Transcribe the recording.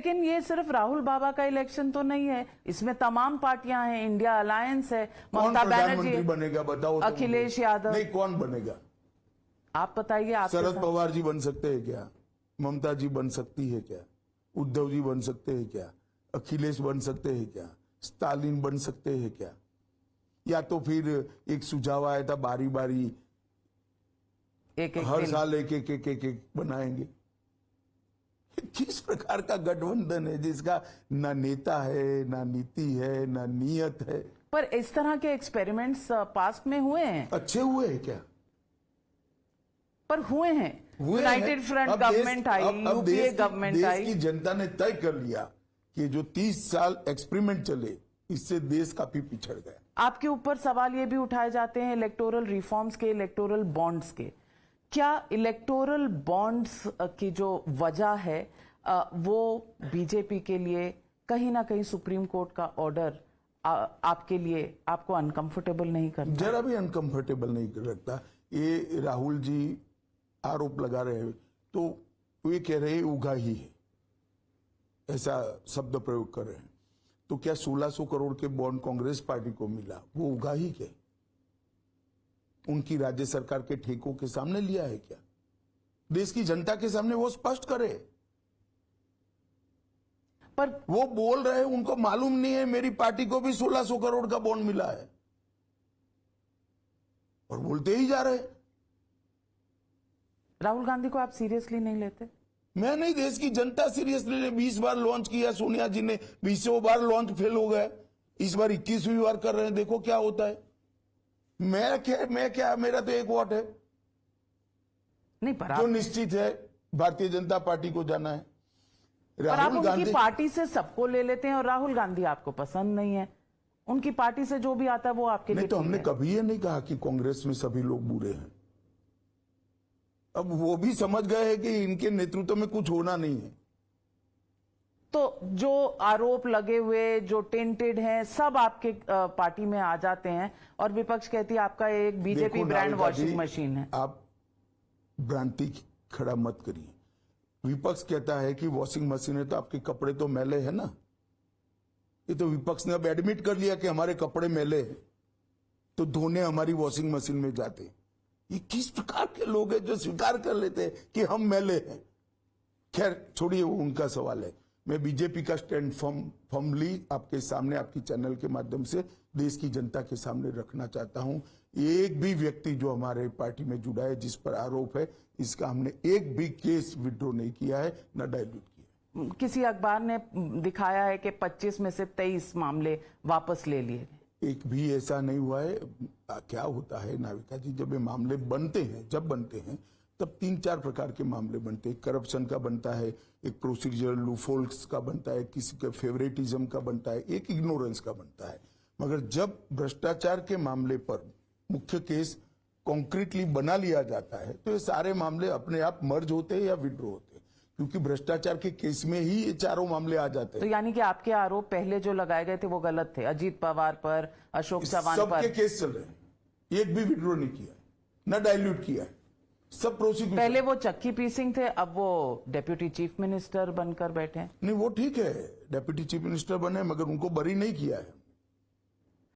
लेकिन ये सिर्फ राहुल बाबा का इलेक्शन तो नहीं है, इसमें तमाम पार्टियां हैं, इंडिया अलायंस है, ममता बनर्जी बनेगा बताओ, अखिलेश यादव। नहीं, कौन बनेगा? आप बताइए। आप शरद पवार जी बन सकते हैं क्या? ममता जी बन सकती है क्या? उद्धव जी बन सकते हैं क्या? अखिलेश बन सकते हैं क्या? स्टालिन बन सकते हैं क्या? या तो फिर एक सुझाव आया था बारी बारी एक हर साल एक बनाएंगे। किस प्रकार का गठबंधन है जिसका ना नेता है, ना नीति है, ना नीयत है? पर इस तरह के एक्सपेरिमेंट्स पास्ट में हुए हैं। अच्छे हुए हैं क्या? पर हुए हैं। यूनाइटेड फ्रंट गवर्नमेंट आई, यूपीए गवर्नमेंट आई। देश की जनता ने तय कर लिया कि जो 30 साल एक्सपेरिमेंट चले, इससे देश काफी पिछड़ गया। आपके ऊपर सवाल ये भी उठाए जाते हैं इलेक्टोरल रिफॉर्म्स के, इलेक्टोरल बॉन्ड्स के। क्या इलेक्टोरल बॉन्ड्स की जो वजह है वो बीजेपी के लिए कहीं ना कहीं सुप्रीम कोर्ट का ऑर्डर आपके लिए आपको अनकंफर्टेबल नहीं करता? जरा भी अनकंफर्टेबल नहीं रखता। ये राहुल जी आरोप लगा रहे हैं तो ये कह रहे हैं उगाही है, ऐसा शब्द प्रयोग कर रहे हैं। तो क्या 1600 करोड़ के बॉन्ड कांग्रेस पार्टी को मिला, वो उगाही के उनकी राज्य सरकार के ठेकों के सामने लिया है क्या? देश की जनता के सामने वो स्पष्ट करे। पर वो बोल रहे हैं, उनको मालूम नहीं है मेरी पार्टी को भी 1600 करोड़ का बॉन्ड मिला है, और बोलते ही जा रहे। राहुल गांधी को आप सीरियसली नहीं लेते? मैं नहीं, देश की जनता सीरियसली ले। 20 बार लॉन्च किया सोनिया जी ने, 20 बार लॉन्च फेल हो गया, इस बार 21वीं बार कर रहे हैं, देखो क्या होता है। मैं क्या मेरा तो एक वोट है नहीं, पर जो निश्चित है भारतीय जनता पार्टी को जाना है। राहुल गांधी पार्टी से सबको ले लेते हैं और राहुल गांधी आपको पसंद नहीं है। उनकी पार्टी से जो भी आता है वो आपके लिए। तो हमने कभी ये नहीं कहा कि कांग्रेस में सभी लोग बुरे हैं। अब वो भी समझ गए हैं कि इनके नेतृत्व में कुछ होना नहीं है। तो जो आरोप लगे हुए, जो टेंटेड हैं, सब आपके पार्टी में आ जाते हैं और विपक्ष कहती है आपका एक बीजेपी ब्रांड वॉशिंग मशीन है। आप भ्रांति खड़ा मत करिए। विपक्ष कहता है कि वॉशिंग मशीन है तो आपके कपड़े तो मैले हैं ना। ये तो विपक्ष ने अब एडमिट कर लिया कि हमारे कपड़े मैले हैं, तो धोने हमारी वॉशिंग मशीन में जाते। ये किस प्रकार के लोग हैं जो स्वीकार कर लेते हैं कि हम मैले हैं? खैर छोड़िए, वो उनका सवाल है। मैं बीजेपी का स्टैंड फर्मली आपके सामने, आपकी चैनल के माध्यम से देश की जनता के सामने रखना चाहता हूं। एक भी व्यक्ति जो हमारे पार्टी में जुड़ा है जिस पर आरोप है, इसका हमने एक भी केस विड्रॉ नहीं किया है, न डायल्यूट किया। किसी अखबार ने दिखाया है कि 25 में से 23 मामले वापस ले लिए गए। एक भी ऐसा नहीं हुआ है। क्या होता है नाविका जी, जब ये मामले बनते हैं, जब बनते हैं तब 3-4 प्रकार के मामले बनते हैं। करप्शन का बनता है, एक प्रोसीजरल लूफोल्स का बनता है, किसी के फेवरेटिज्म का बनता है, एक इग्नोरेंस का बनता है। मगर जब भ्रष्टाचार के मामले पर मुख्य केस कॉन्क्रीटली बना लिया जाता है तो ये सारे मामले अपने आप मर्ज होते हैं या विड्रॉ होते हैं, क्योंकि भ्रष्टाचार के केस में ही ये चारों मामले आ जाते हैं। तो यानी कि आपके आरोप पहले जो लगाए गए थे वो गलत थे? अजीत पवार पर, अशोक चव्हाण पर सबके केस चल रहे हैं, एक भी विड्रॉ नहीं किया है, न डायल्यूट किया है, सब प्रोसिक्यूशन। पहले वो चक्की पी सिंह थे, अब वो डेप्यूटी चीफ मिनिस्टर बनकर बैठे हैं। नहीं, वो ठीक है, डेप्यूटी चीफ मिनिस्टर बने, मगर उनको बरी नहीं किया है।